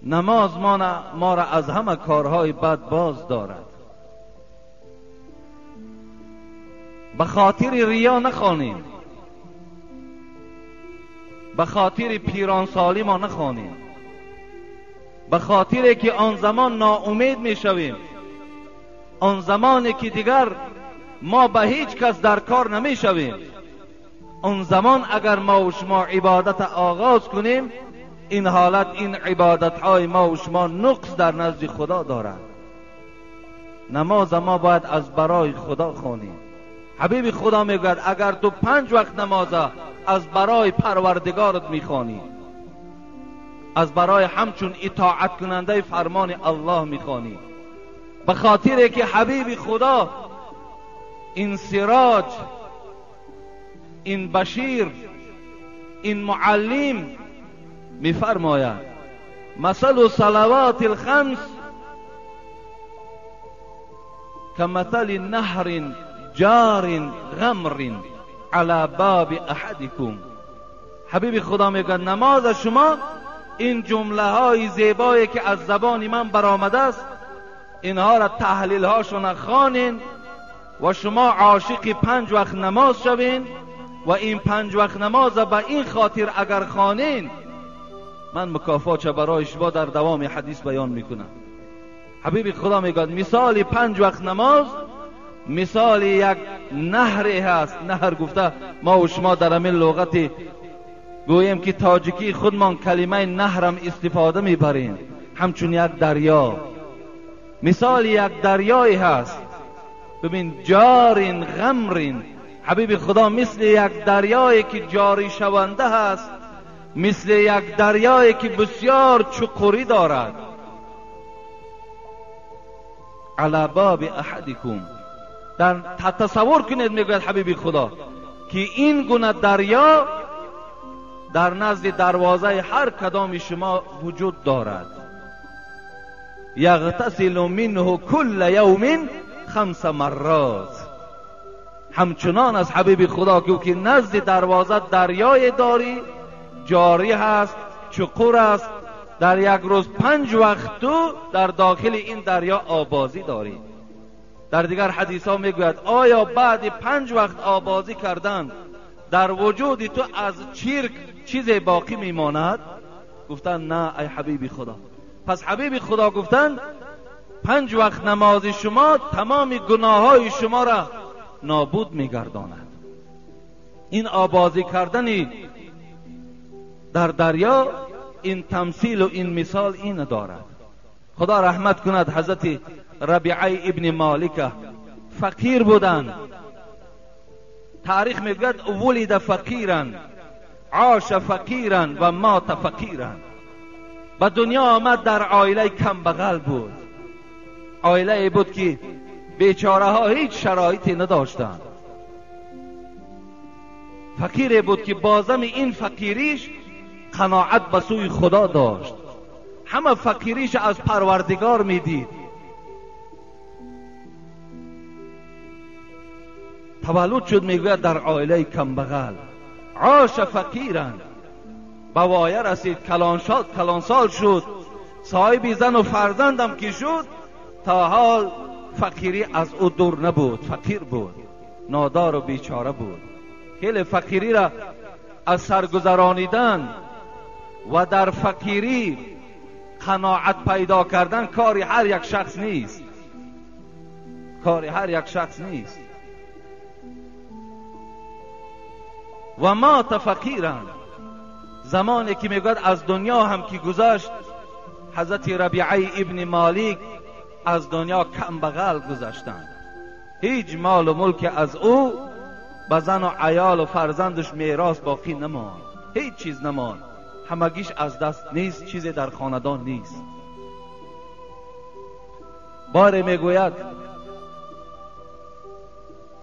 نماز ما را از همه کارهای بد باز دارد. به خاطر ریا نخوانیم، به خاطر پیران سالی ما نخوانیم، به خاطر که آن زمان ناامید می شویم، آن زمانی که دیگر ما به هیچ کس در کار نمی شویم، آن زمان اگر ما و شما عبادت آغاز کنیم، این حالت، این عبادت های ما و شما نقص در نزد خدا دارد. نماز ما باید از برای خدا خوانیم. حبیب خدا میگوید اگر تو 5 وقت نماز از برای پروردگارت میخوانی، از برای همچون اطاعت کننده فرمان الله میخوانی، به خاطر که حبیب خدا این سراج، این بشیر، این معلم میفرماید مثل صلوات الخمس کمثل نهر جار غمر على باب احدکم. حبیب خدا میگه نماز شما این جمله های زیبایی که از زبان من برآمده است، اینها را تحلیل هاشون خوانین و شما عاشق 5 وقت نماز شوین و این 5 وقت نماز به این خاطر اگر خوانین، من مکافات برای شما در دوام حدیث بیان میکنم. حبیب خدا میگه مثال 5 وقت نماز مثال یک نهری هست. نهر گفته ما و شما در همین لغت گوییم که تاجیکی خودمان کلمه نهرم استفاده میبریم، همچون یک دریا. مثال یک دریایی هست. ببین جارین غمرین، حبیب خدا مثل یک دریایی که جاری شونده هست، مثل یک دریایی که بسیار چقوری دارد. علی باب احدکم، در تصور کنید میگوید حبیب خدا که این گونه دریا در نزد دروازه هر کدام شما وجود دارد. یغتسل منه کل یوم 5 مرات. همچنان از حبیب خدا که نزد دروازه دریای داری، جاری هست، چقور است، در یک روز 5 وقت تو در داخل این دریا آبازی داری. در دیگر حدیث ها میگوید آیا بعد 5 وقت آبازی کردن در وجود تو از چرک چیز باقی میماند؟ گفتن نه ای حبیب خدا. پس حبیب خدا گفتن 5 وقت نماز شما تمام گناه های شما را نابود میگرداند. این آبازی کردنی در دریا این تمثیل و این مثال این دارد. خدا رحمت کند حضرت ربیعه ابن مالک فقیر بودند. تاریخ میگوید ولد فقیرا عاش فقیرا و مات فقیرا. به دنیا آمد در عائله کم بغل بود. عائله بود که بیچاره ها هیچ شرایطی نداشتند. فقیر بود که بازم این فقیریش قناعت به سوی خدا داشت. همه فقیریش از پروردگار میدید. تولد شد میگوید در عائله کم بغل، عاش فقیرا، به وایه رسید، کلانسال شد، صاحب زن و فرزندم که شد، تا حال فقیری از او دور نبود. فقیر بود، نادار و بیچاره بود. خیلی فقیری را از سرگذرانیدن و در فقیری قناعت پیدا کردن کاری هر یک شخص نیست. کاری هر یک شخص نیست. و مات فقیرا، زمانی که میگوید از دنیا هم که گذشت، حضرت ربیعه ابن مالک از دنیا کم بغل گذشتند. هیچ مال و ملک از او به زن و عیال و فرزندش میراث باقی نماند. هیچ چیز نماند. همگیش از دست نیست، چیزی در خاندان نیست. باره میگوید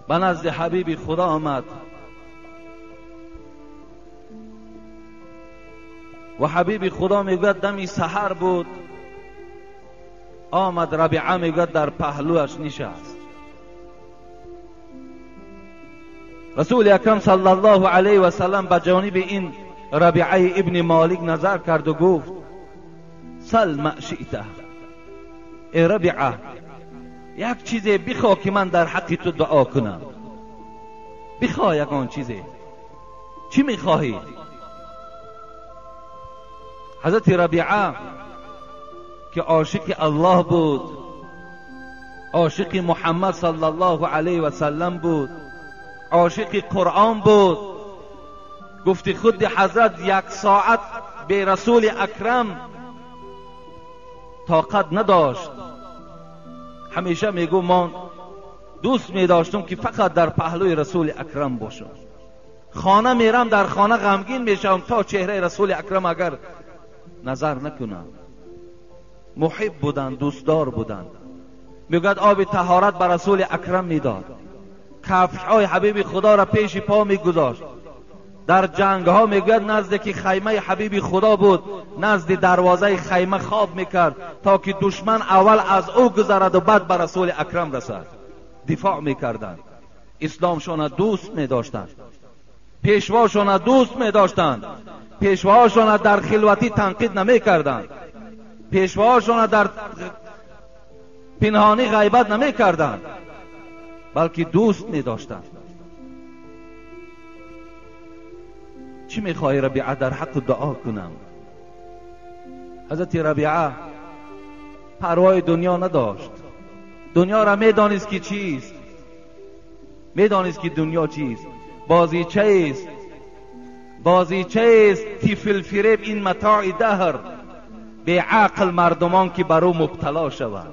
به نزد حبیب خدا آمد و حبیب خدا میگوید دمی سحر بود، آمد ربیعه میگوید در پهلوش نشست. رسول اکرم صلی الله علیه و سلم به جانب این ربیعه ابن مالک نظر کرد و گفت سل ما شئت. ای ربیعه یک چیزی بخوا که من در حق تو دعا کنم. بخوا یکان چیزی. چی میخواهی؟ حضرت ربیعه که عاشق الله بود، عاشق محمد صلی الله علیه و سلم بود، عاشق قرآن بود، گفت خود حضرت یک ساعت به رسول اکرم طاقت نداشت. همیشه میگو من دوست میداشتم که فقط در پهلوی رسول اکرم باشم. خانه میرم، در خانه غمگین میشم تا چهره رسول اکرم اگر نظر نکنم. محب بودند، دوستدار بودند. میگد آب طهارت بر رسول اکرم میداد، کفش های حبیب خدا را پیش پا میگذاشت. در جنگ ها میگد نزدیک خیمه حبیب خدا بود، نزد دروازه خیمه خواب میکرد تا که دشمن اول از او گذرد و بعد بر رسول اکرم رسد. دفاع میکردند. اسلامشان دوست میداشتند، پیشواشان دوست میداشتند، پیشواشان در خلوتی تنقید نمیکردند، پیشواشان در پنهانی غیبت نمیکردند، بلکه دوست میداشتند. چی میخوای ربیعه؟ در حق دعا کنم. حضرت ربیعه پروای دنیا نداشت. دنیا را میدانست که چیست، میدانست که دنیا چیست. بازیچه است، بازیچه است. طفل فریب این متاع دهر، به عقل مردمان که بر او مبتلا شود.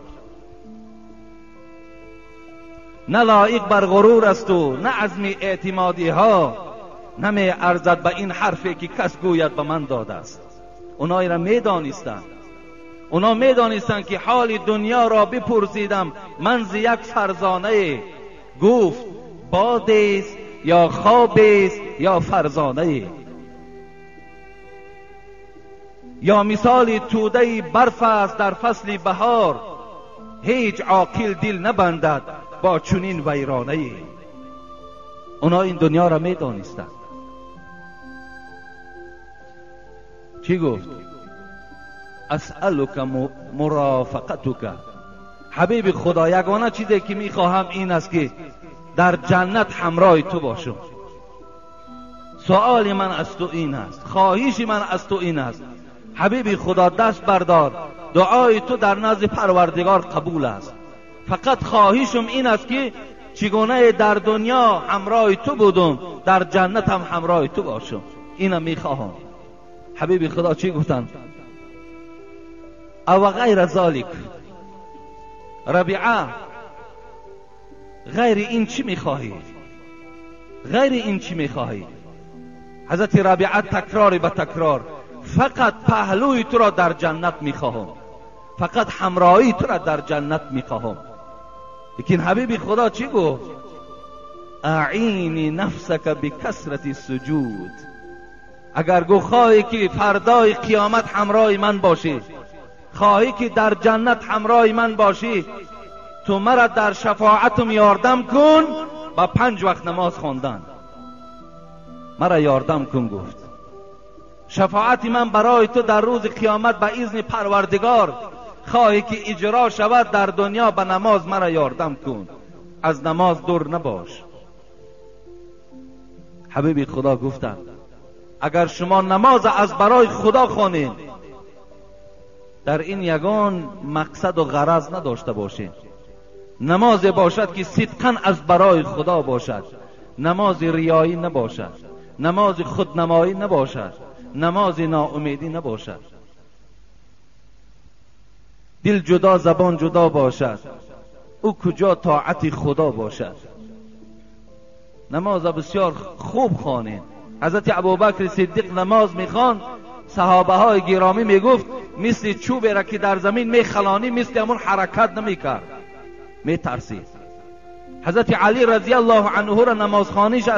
نه لایق بر غرور است و نه عزم اعتمادی ها نمی ارزد به این حرفی که کس گوید به من داده است. اونایی را میدانستند، اونا میدانستند که حال دنیا را بپرسیدم من ز یک فرزانه، گفت باد است یا خواب است یا فرزانه، یا مثال توده برف است در فصل بهار، هیچ عاقل دل نبندد با چنین ویرانه. اونا این دنیا را میدانستند. چی گفت؟ اسألک مرافقتک. حبیب خدا یگانه چیزی که میخواهم این است که در جنت همراه تو باشم. سؤال من از تو این است، خواهش من از تو این است. حبیب خدا دست بردار، دعای تو در نزد پروردگار قبول است. فقط خواهشم این است که چگونه در دنیا همراه تو بودم در جنت هم همراه تو باشم. اینم میخواهم. حبیب خدا چی گفتن؟ او غیر ذالک. ربیعه غیر این چی میخواهی؟ غیر این چی میخواهی؟ حضرت ربیعه تکرار به تکرار فقط پهلوی تو را در جنت میخواهم، فقط همراهی تو را در جنت میخواهم. لیکن حبیب خدا چی گفت؟ اعینی نفسک بکثرت السجود. اگر خواهی که فردای قیامت همراه من باشی، خواهی که در جنت همراه من باشی، تو مرا در شفاعتم یاردم کن با 5 وقت نماز خواندن. مرا یاردم کن. گفت شفاعت من برای تو در روز قیامت به اذن پروردگار، خواهی که اجرا شود در دنیا به نماز مرا یاردم کن، از نماز دور نباش. حبیب خدا گفتند اگر شما نماز از برای خدا خوانید، در این یگان مقصد و غرض نداشته باشید. نماز باشد که صدقاً از برای خدا باشد، نماز ریایی نباشد، نماز خودنمایی نباشد، نماز ناامیدی نباشد. دل جدا زبان جدا باشد، او کجا طاعت خدا باشد. نماز بسیار خوب خوانید. حضرت ابوبکر صدیق نماز میخواند، صحابه های گرامی میگفت مثل چوبی را که در زمین میخلانی مثل همون حرکت نمیکرد، میترسید. حضرت علی رضی الله عنه را نمازخوانیش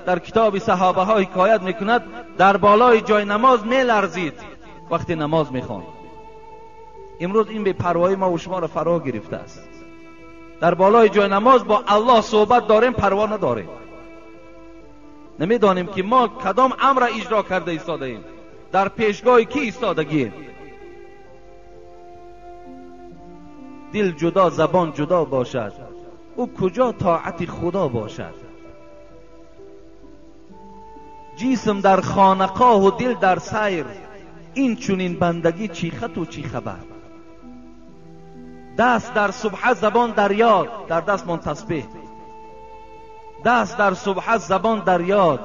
در کتاب صحابه ها حکایت میکند، در بالای جای نماز میلرزید وقتی نماز میخواند. امروز این به پروایی ما و شما را فرا گرفته است. در بالای جای نماز با الله صحبت داریم، پروا نداریم. نمیدانیم که ما کدام امر اجرا کرده ایستاده ایم، در پیشگاه کی ایستادگیم. دل جدا زبان جدا باشد، او کجا طاعت خدا باشد؟ جسم در خانقاه و دل در سیر، این چونین بندگی چی خط و چی خبر؟ دست در سبحه زبان در یاد، در دست من تسبیح، دست در سبحه زبان در یاد،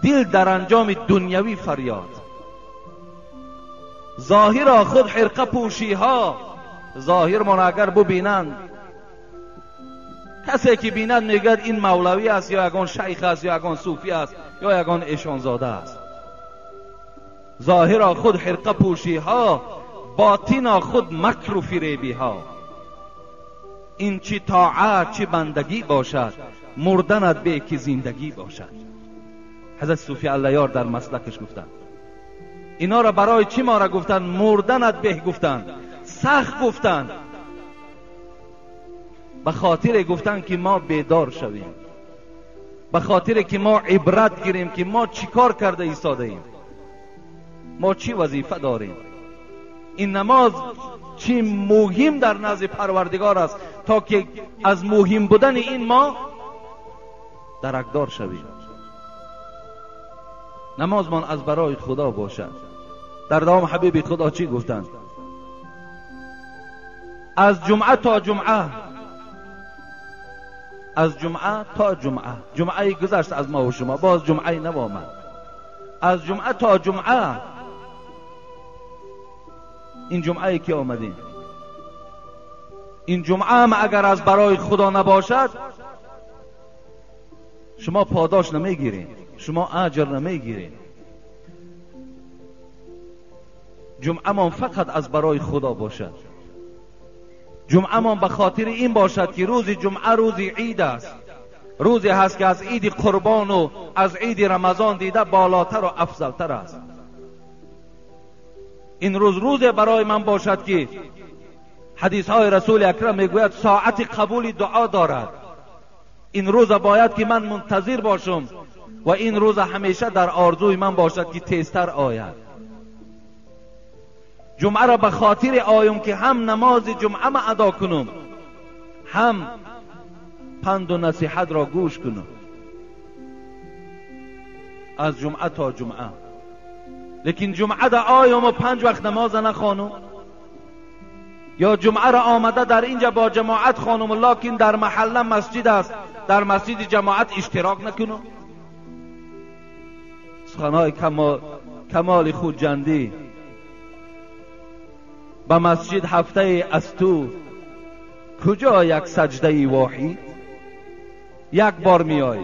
دل در انجام دنیوی فریاد. ظاهر خود حرقه پوشی ها، ظاهر من اگر ببینند، کسی که بیند میگد این مولوی است یا یگان شیخ است یا یگان صوفی است یا یگان ایشانزاده است. ظاهر خود حرقه پوشی ها، باطن خود مکر و فریبی ها. این چی طاعت چی بندگی باشد، مردنت به که زندگی باشد. حضرت صوفی الله در مسلکش گفتند اینا را برای چی ما را گفتند؟ مردنت به گفتند، سخت گفتند، به خاطر گفتند که ما بیدار شویم، به خاطر که ما عبرت گیریم که ما چی کار کرده ایستاده ایم، ما چی وظیفه داریم. این نماز چی مهم در نزد پروردگار است تا که از مهم بودن این ما درکدار شویم. نماز من از برای خدا باشد. در دوام حبیب خدا چی گفتند؟ از جمعه تا جمعه، از جمعه تا جمعه، جمعه گذشت از ما و شما، باز جمعه نو آمد. از جمعه تا جمعه، این جمعه که آمدیم، این جمعه هم اگر از برای خدا نباشد شما پاداش نمیگیرین، شما اجر نمیگیرین. جمعه من فقط از برای خدا باشد. جمعه من به خاطر این باشد که روز جمعه روز عید است، روزی هست که از عید قربان و از عید رمضان دیده بالاتر و افضلتر است. این روز برای من باشد که حدیث های رسول اکرم میگوید ساعت قبول دعا دارد. این روز باید که من منتظر باشم و این روز همیشه در آرزوی من باشد که تیزتر آید. جمعه را به خاطر آیم که هم نماز جمعه ما ادا کنم، هم پند و نصیحت را گوش کنم. از جمعه تا جمعه. لیکن جمعه دا آیم و 5 وقت نماز نخوانم، یا جمعه را آمده در اینجا با جماعت خوانم لکن در محله مسجد است، در مسجد جماعت اشتراک نکنم. سخنهای کمال خودجندی. به مسجد هفته از تو کجا یک سجده واحد؟ یک بار میای،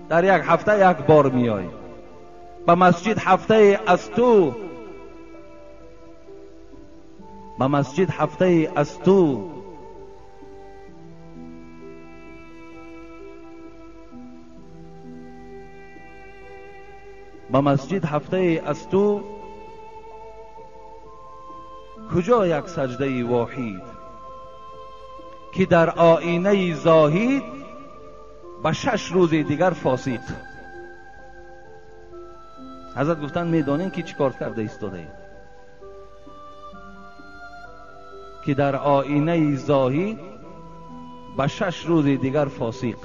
در یک هفته یک بار میای. به مسجد هفته از تو، به مسجد هفته از تو به مسجد هفته از تو کجا یک سجده واحد که در آینه زاهد به 6 روز دیگر فاسق. حضرت گفتن میدانین که چی کار کرده ایستاده که در آینه زاهد به 6 روز دیگر فاسق.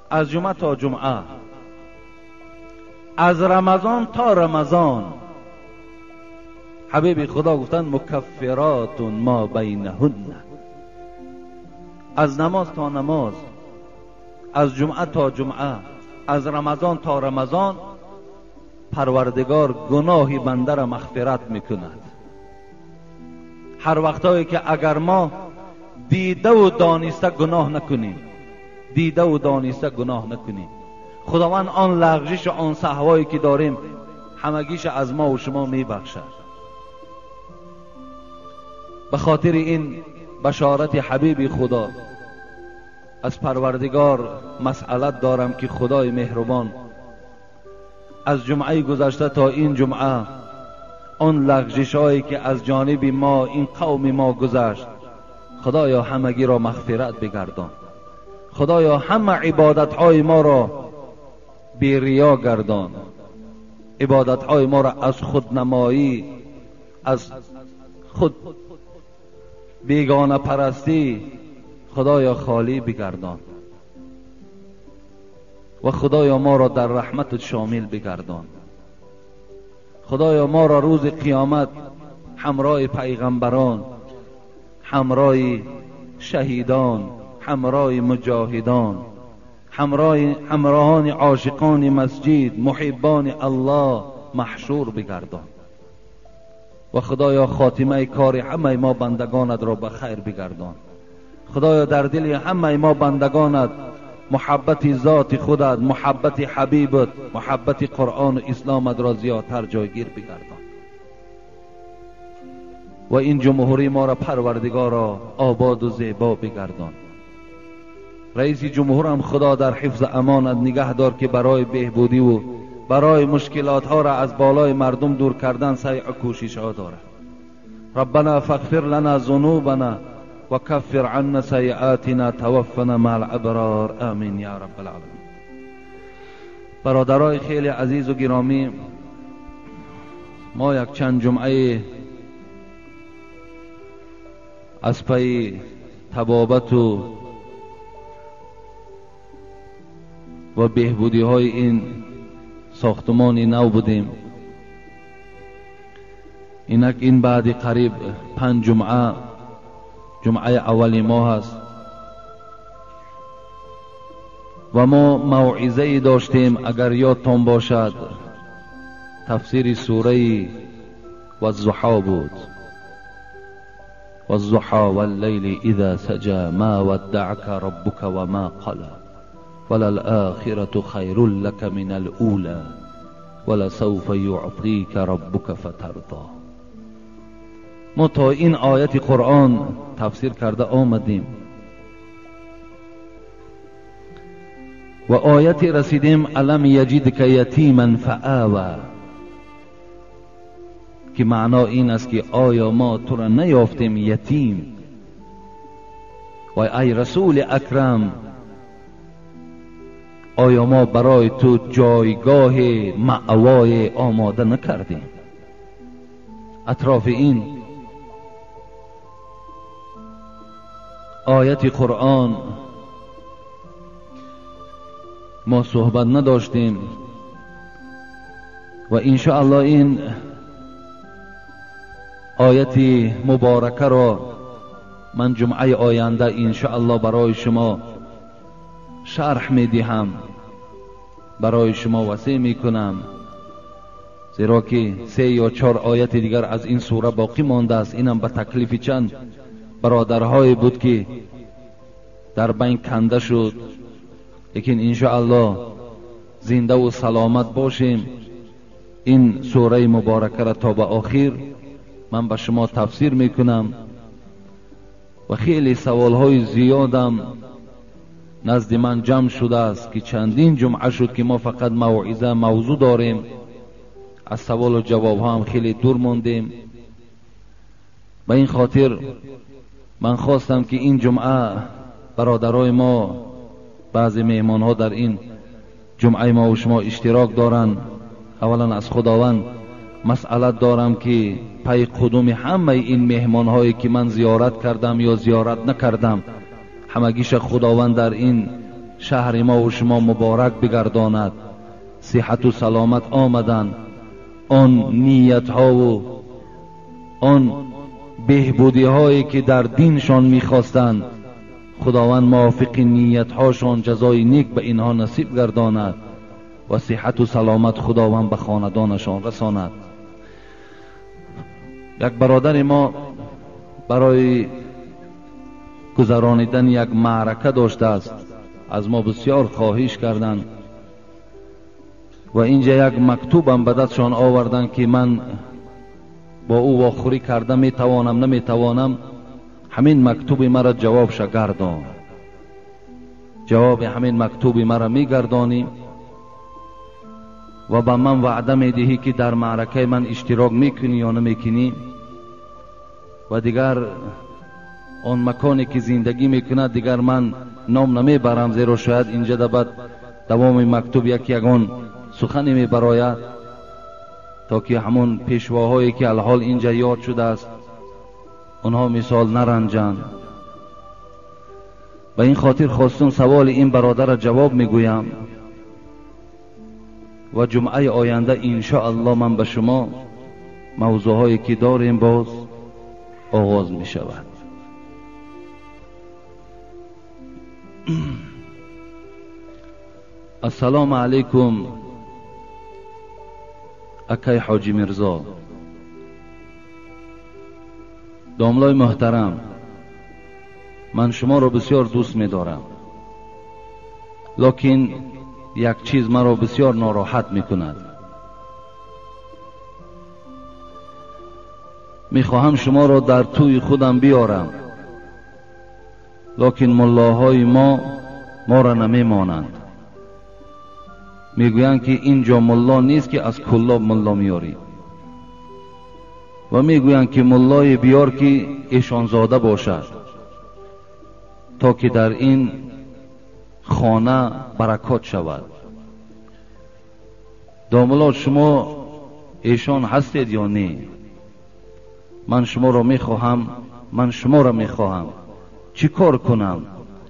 از جمعه تا جمعه، از رمضان تا رمضان، حبیب خدا گفتن مکفرات ما بینهن. از نماز تا نماز، از جمعه تا جمعه، از رمضان تا رمضان، پروردگار گناه بنده را مغفرت میکند. هر وقتایی که اگر ما دیده و دانسته گناه نکنیم، دیده و دانسته گناه نکنیم، خداوند آن لغزش و آن سهوایی که داریم همگیش از ما و شما میبخشد. به خاطر این بشارت حبیب خدا از پروردگار مسئلت دارم که خدای مهربان از جمعه گذشته تا این جمعه آن لغزش هایی که از جانب ما این قوم ما گذشت، خدایا همگی را مغفرت بگردان. خدایا همه عبادتهای ما را بی ریا گردان، عبادتهای ما را از خودنمایی، از خود بیگانه پرستی خدایا خالی بگردان و خدایا ما را در رحمتت شامل بگردان. خدایا ما را روز قیامت همراه پیغمبران، همراه شهیدان، همراه مجاهدان، همراهان عاشقان مسجد، محبان الله محشور بگردان و خدایا خاتمه کار همه ما بندگانت را به خیر بگردان. خدایا در دل همه ما بندگانت محبت ذات خودت، محبت حبیبت، محبت قرآن و اسلامت را زیادتر جایگیر بگردان و این جمهوری ما را پروردگارا آباد و زیبا بگردان. رئیس جمهور هم خدا در حفظ امانت نگه دار که برای بهبودی و برای مشکلات ها را از بالای مردم دور کردن سعی و کوشش ها دارد. ربنا فاغفر لنا ذنوبنا و کفر عنا سیئاتنا توفنا مع الابرار آمین یا رب العالمین. برادرای خیلی عزیز و گرامی، ما یک چند جمعه از پی تبابت و بهبودی های این ساختمان نو بودیم. اینک این بعد قریب 5 جمعه اولی ماه است و ما موعظه داشتیم، اگر یادتان باشد تفسیر سوره والضحی بود. والضحى والليل اذا سجى ما ودعك ربك وما قلى وللآخرة خير لك من الأولى ولسوف يعطيك ربك فترضى. ما تا این آیت قرآن تفسیر کرده آمدیم و آیت رسیدیم الم یجدک یتیما فآوى، که معنا این است که آیا ما تو را نیافتیم یتیم و ای رسول اکرم، آیا ما برای تو جایگاه مأوای آماده نکردیم؟ اطراف این آیت قرآن ما صحبت نداشتیم و انشاءالله این آیت مبارکه را من جمعه آینده انشاءالله برای شما شرح میدهم، برای شما وصیح میکنم، زیرا که 3 یا 4 آیت دیگر از این سوره باقی مانده است. اینم به تکلیف چند برادرهای بود که در بین کنده شد، لیکن انشاءالله زنده و سلامت باشیم. این سوره مبارکه را تا به آخر من به شما تفسیر میکنم و خیلی سوالهای زیادم نزد من جمع شده است که چندین جمعه شد که ما فقط موعظه موضوع داریم، از سوال و جواب ها هم خیلی دور موندیم. به این خاطر من خواستم که این جمعه برادرای ما، بعضی مهمان ها در این جمعه ما و شما اشتراک دارن. اولا از خداوند مسئلت دارم که پی قدوم همه این مهمان هایی که من زیارت کردم یا زیارت نکردم، همگیش خداوند در این شهر ما و شما مبارک بگرداند. صحت و سلامت آمدن، آن نیت ها و آن بهبودی هایی که در دینشان میخواستند، خداوند موافق نیت هاشان جزای نیک به اینها نصیب گرداند و صحت و سلامت خداوند به خاندانشان رساند. یک برادر ما برای گذرانیدن یک معرکه داشته است، از ما بسیار خواهش کردند و اینجا یک مکتوبم به دستشان آوردن که من با او واخوری کرده میتوانم نمیتوانم. همین مکتوب مرا جواب گردان، جواب همین مکتوب مرا میگردانی و با من وعده میدهی که در معرکه من اشتراک میکنی یا نمیکنی و دیگر آن مکانی که زندگی میکنه دیگر من نام نمیبرم، زیرا شاید اینجا دبد دوام مکتوب یگان سخنی میبراید تا که همون پیشواهایی که الحال اینجا یاد شده است اونها مثال نرنجند. و این خاطر خواستم سوال این برادر را جواب میگویم و جمعه آینده انشاءالله من به شما موضوعهایی که داریم باز آغاز می شود. السلام علیکم اکای حاجی مرزا. داملای محترم، من شما را بسیار دوست می دارم، لکن یک چیز مرا بسیار ناراحت می کند. می خواهم شما را در توی خودم بیارم، لکن ملاهای ما را نمی مانند. می گویند که اینجا ملا نیست که از کلاب ملا میاری و می گویند که ملای بیار که ایشان زاده باشد تا که در این خانه برکات شود. داملا شما ایشان هستید یا نه؟ من شما را می خواهم چی کار کنم؟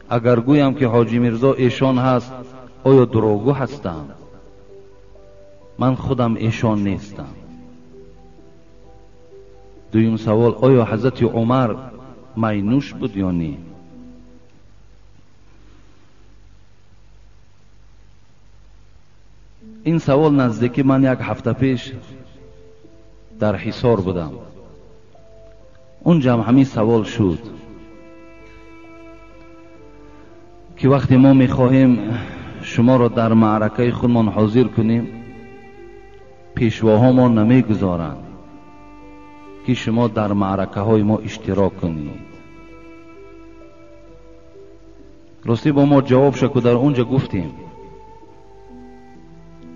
اگر گویم که حاجی مرزا ایشان هست آیا دروغگو هستم؟ من خودم ایشان نیستم. دویم سوال، آیا حضرت عمر مینوش بود یا نه؟ این سوال نزدیکی من یک هفته پیش در حصار بودم، اونجا هم همین سوال شد که وقتی ما میخواهیم شما را در معرکه خودمان حاضر کنیم، پیشواها ما نمیگذارند که شما در معرکه های ما اشتراک کنید. راستی با ما جواب شد که در اونجا گفتیم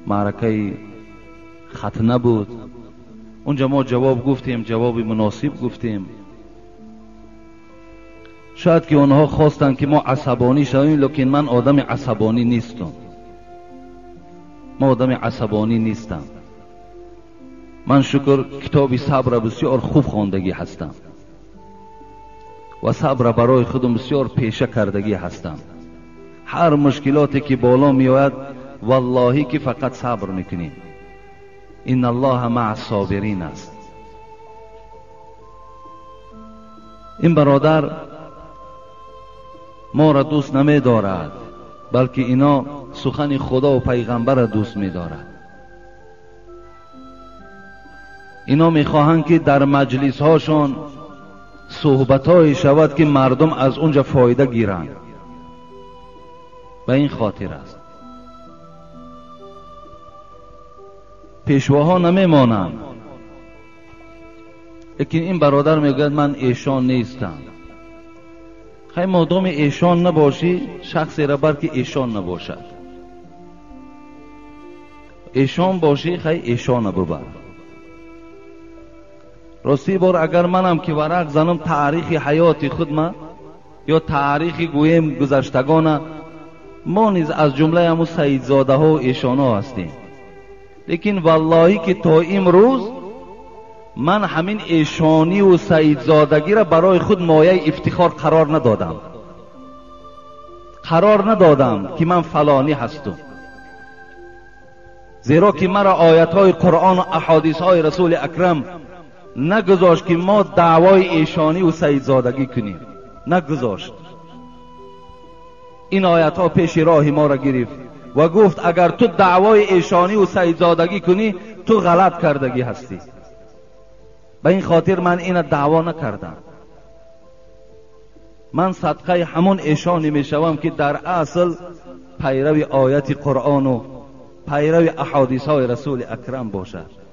معرکه ختنه بود، اونجا ما جواب گفتیم، جواب مناسب گفتیم. شاید که اونها خواستند که ما عصبانی شویم، لکن من آدم عصبانی نیستم. من شکر کتاب صبر بسیار خوب خواندگی هستم و صبر برای خودم بسیار پیشه کردگی هستم. هر مشکلاتی که بالا می آید والله که فقط صبر میکنیم. ان الله مع الصابرین است. این برادر ما را دوست نمی دارد، بلکه اینا سخن خدا و پیغمبر را دوست می دارد. اینا می خواهند که در مجلس هاشون صحبت های شود که مردم از اونجا فایده گیرند. به این خاطر است پیشواها نمی مانند. لیکن این برادر می گوید من ایشان نیستم. خیلی مادام ایشان نباشی، شخصی را بر که ایشان نباشد. ایشان باشی، خیلی ایشان ببر. راستی بار اگر منم که ورق زنم تاریخ حیات خود ما یا تاریخ گویم گذشتگان ما نیز از جمله همون سیدزاده ها و ایشان ها هستیم، لیکن والله که تا امروز من همین ایشانی و سیدزادگی را برای خود مایه افتخار قرار ندادم که من فلانی هستم، زیرا که مرا آیت های قرآن و احادیث های رسول اکرم نگذاشت که ما دعوای ایشانی و سیدزادگی کنیم. نگذاشت. این آیت ها پیش راه ما را گرفت و گفت اگر تو دعوای ایشانی و سیدزادگی کنی تو غلط کردگی هستی. به این خاطر من این دعوا نکردم. من صدقه همون ایشانی می شوم که در اصل پیروی آیت قرآن و پیروی احادیث های رسول اکرم باشد.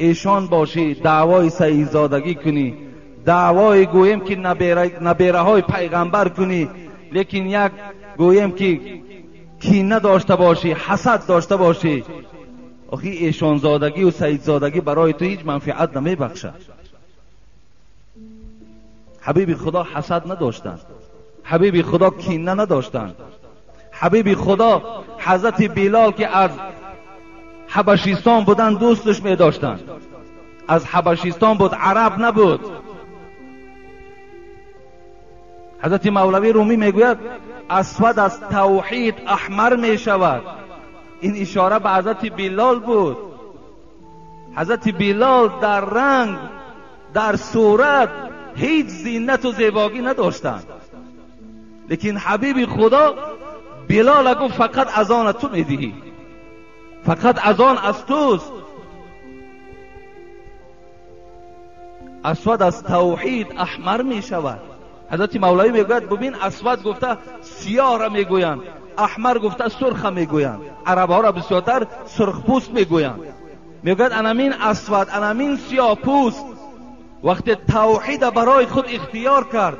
ایشان باشی، دعوای سیدزادگی کنی، دعوای گویم که نبیره های پیغمبر کنی، لیکن یک گویم که کینه داشته باشی، حسد داشته باشی، آخی ایشان زادگی و سیدزادگی برای تو هیچ منفعت نمی بخشد. حبیب خدا حسد نداشتند، حبیب خدا کینه نداشتند. حبیب خدا حضرت بلال که از حبشیستان بودن دوستش می داشتند. از حبشیستان بود، عرب نبود. حضرت مولوی رومی میگوید اسود از توحید احمر می شود. این اشاره به حضرت بلال بود. حضرت بلال در رنگ، در صورت هیچ زینت و زیبایی نداشتند، لیکن حبیب خدا بلال گفت فقط از آن تو میدهی، فقط از آن از توست. اسود از توحید احمر می شود. حضرت مولوی میگوید ببین اسود گفته سیاه را میگویند، احمر گفته سرخ میگویند. عرب ها را بسیارتر سرخ پوست میگویند. میگوید انامین اسود، انامین سیاه پوست وقتی توحید برای خود اختیار کرد،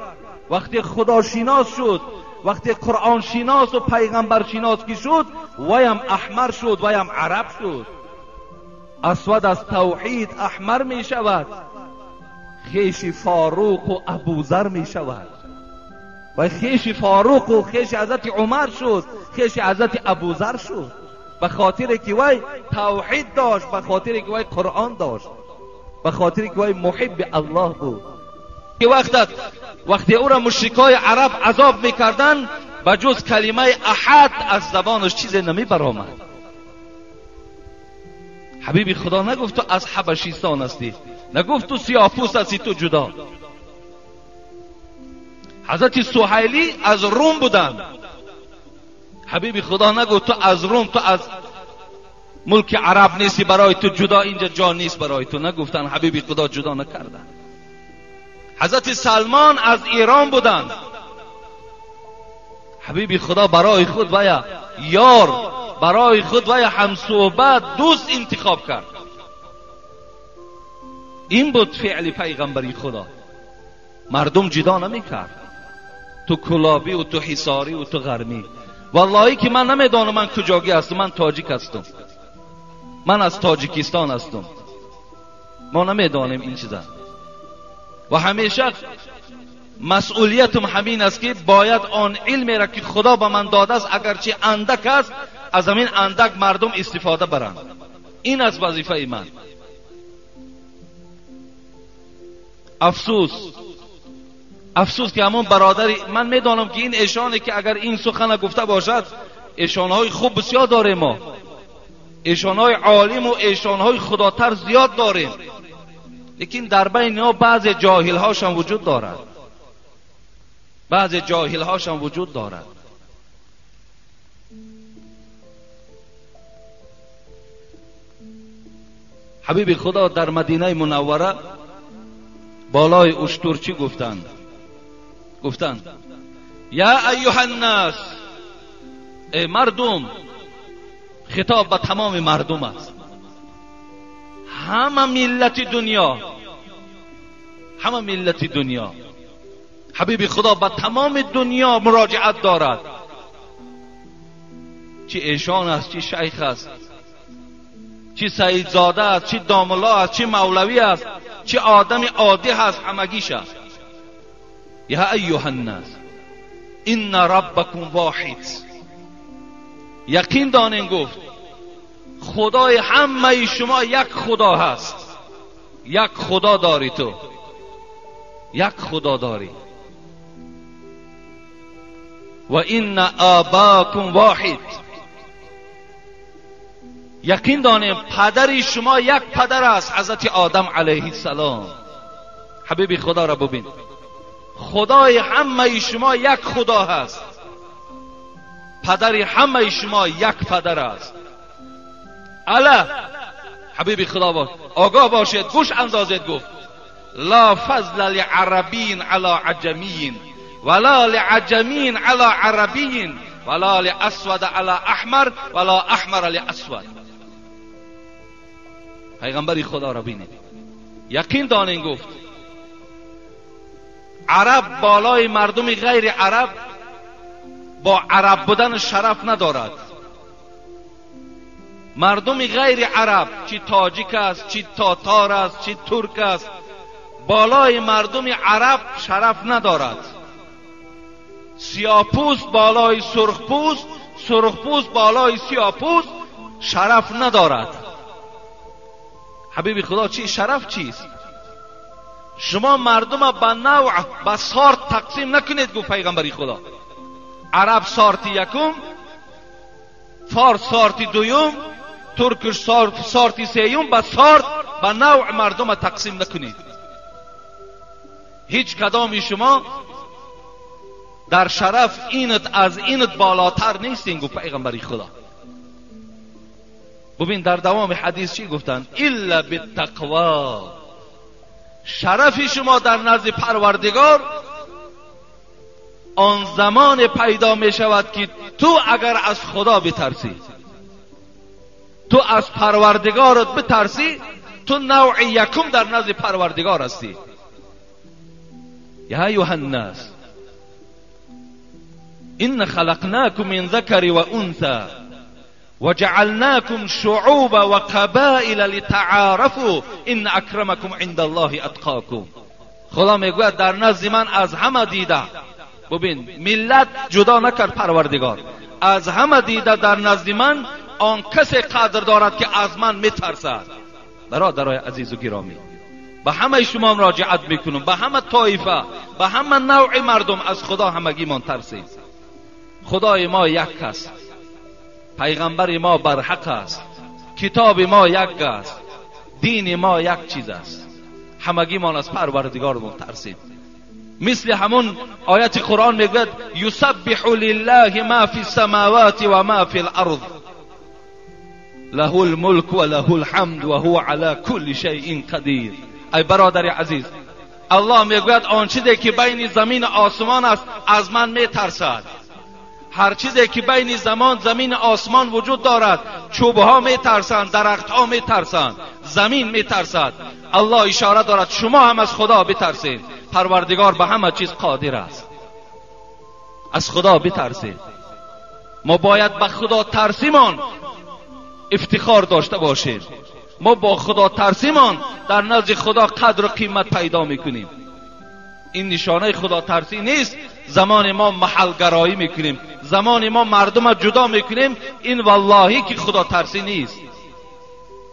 وقتی خداشناس شد، وقتی قرآن شناس و پیغمبر شناس کی شد، ویم احمر شد، ویم عرب شد. اسود از توحید احمر می شود، خیش فاروق و ابوذر می شود. و خیش فاروق و خیش حضرت عمر شد، خیش حضرت ابوذر شد، به خاطر که وی توحید داشت، به خاطر که وی قرآن داشت، به خاطر که وی محب الله بود. که وقتی او را مشرکای عرب عذاب میکردن، به جز کلمه احد از زبانش چیزی نمی برآمد. حبیب خدا نگفت تو از حبشیستان هستی، نگفت تو سیاه‌پوست هستی، تو جدا. حضرت سهیلی از روم بودن، حبیب خدا نگفت تو از روم، تو از ملک عرب نیستی، برای تو جدا اینجا جا نیست برای تو. نگفتن، حبیب خدا جدا نکردن. حضرت سلمان از ایران بودند، حبیب خدا برای خود و یار، برای خود و همصحبت دوست انتخاب کرد. این بود فعل پیغمبری خدا. مردم جدا نمی کرد، تو کلابی و تو حصاری و تو غرمی. والله که من نمیدانم من کجاگی هستم، من تاجیک هستم، من از تاجیکستان هستم، ما نمیدانیم این چیزا. و همیشه مسئولیتم همین است که باید آن علمی را که خدا به من داده است، اگرچه اندک است، از همین اندک مردم استفاده برند. این از وظیفه من. افسوس که همون برادری، من میدانم که این ایشانی که اگر این سخن گفته باشد، ایشانهای خوب بسیار داریم، ما ایشانهای عالم و ایشانهای خداتر زیاد داریم، لیکن در بین ها بعض جاهل هاشان وجود دارد، بعض جاهل هاشان وجود دارد. حبیب خدا در مدینه منوره بالای اشترچی گفتند یا ایها الناس، ای مردم، خطاب به تمام مردم است، همه ملت دنیا. حبیب خدا به تمام دنیا مراجعت دارد، چه ایشان است، چه شیخ است، چه سیدزاده است، چه داملا است، چه مولوی است، چه آدم عادی است، همگیش است. یا ایها الناس ان ربکم واحد، یقین دانین گفت خدای همه شما یک خدا هست. یک خدا داری تو، یک خدا داری. و ان آباکم واحد، یقین دانیم پدر شما یک پدر است، حضرت آدم علیه السلام. حبیب خدا را ببین، خدای همه شما یک خدا هست، پدر همه شما یک پدر است. الا حبیب خدا باش، آگاه باشید، گوش اندازید. گفت لا فضل لعربی علی عجمی، ولا لعجمی علی عربی، ولا لاسود علی احمر، ولا احمر علی اسود. پیغمبری خدا را بینید، یقین دانین گفت عرب بالای مردم غیر عرب با عرب بودن شرف ندارد. مردم غیر عرب، چی تاجیک است، چی تاتار است، چی ترک است، بالای مردم عرب شرف ندارد. سیاه‌پوست بالای سرخپوست، سرخپوست بالای سیاه‌پوست شرف ندارد. حبیب خدا چی شرف چیست؟ شما مردم به نوع به سارت تقسیم نکنید. گفت پیغمبری خدا عرب سارت یکم، فارس سارت دویم، ترکش سارت سیوم. به سارت به نوع مردم تقسیم نکنید. هیچ کدامی شما در شرف اینت از اینت بالاتر نیستین. گفت پیغمبری خدا. ببین در دوام حدیث چی گفتن؟ الا بالتقوا. شرف شما در نزد پروردگار آن زمان پیدا می شود که تو اگر از خدا بترسی، تو از پروردگارت بترسی، تو نوع یکم در نزد پروردگار هستی. یا ایها الناس ان خلقناكم من ذكر وانثى وجعلناكم شعوبا وقبائل لتعارفوا ان اکرمکم عند الله اتقاکم. خدا میگوید در نزد من از همه دیده، ببین ملت جدا نکرد پروردگار، از همه دیده در نزد من آن کسی قدر دارد که از من میترسد. برادرای عزیز و گرامی، به همه شما مراجعت میکنم، به همه طایفه، به همه نوع مردم، از خدا همگی من ترسید. خدای ما یک است، پیغمبر ما برحق است، کتاب ما یک است، دین ما یک چیز است. همگی ما از پروردگارمون ترسید. مثل همون آیت قرآن میگوید یسبح لله ما فی السماوات و ما فی الارض له الملک و له الحمد و هو علی کل شیء قدیر. ای برادر عزیز، الله میگوید آن چیزی که بین زمین و آسمان است از من میترسد. هر چیزی که بین زمین آسمان وجود دارد، چوبها میترسند، درختها میترسند، زمین میترسد. الله اشاره دارد شما هم از خدا بترسید. پروردگار به همه چیز قادر است. از خدا بترسید. ما باید به خدا ترسیمان افتخار داشته باشیم. ما با خدا ترسیمان در نزد خدا قدر و قیمت پیدا میکنیم. این نشانه خدا ترسی نیست. زمان ما محل گرایی میکنیم، زمان ما مردم جدا میکنیم، این والله که خدا ترسی نیست.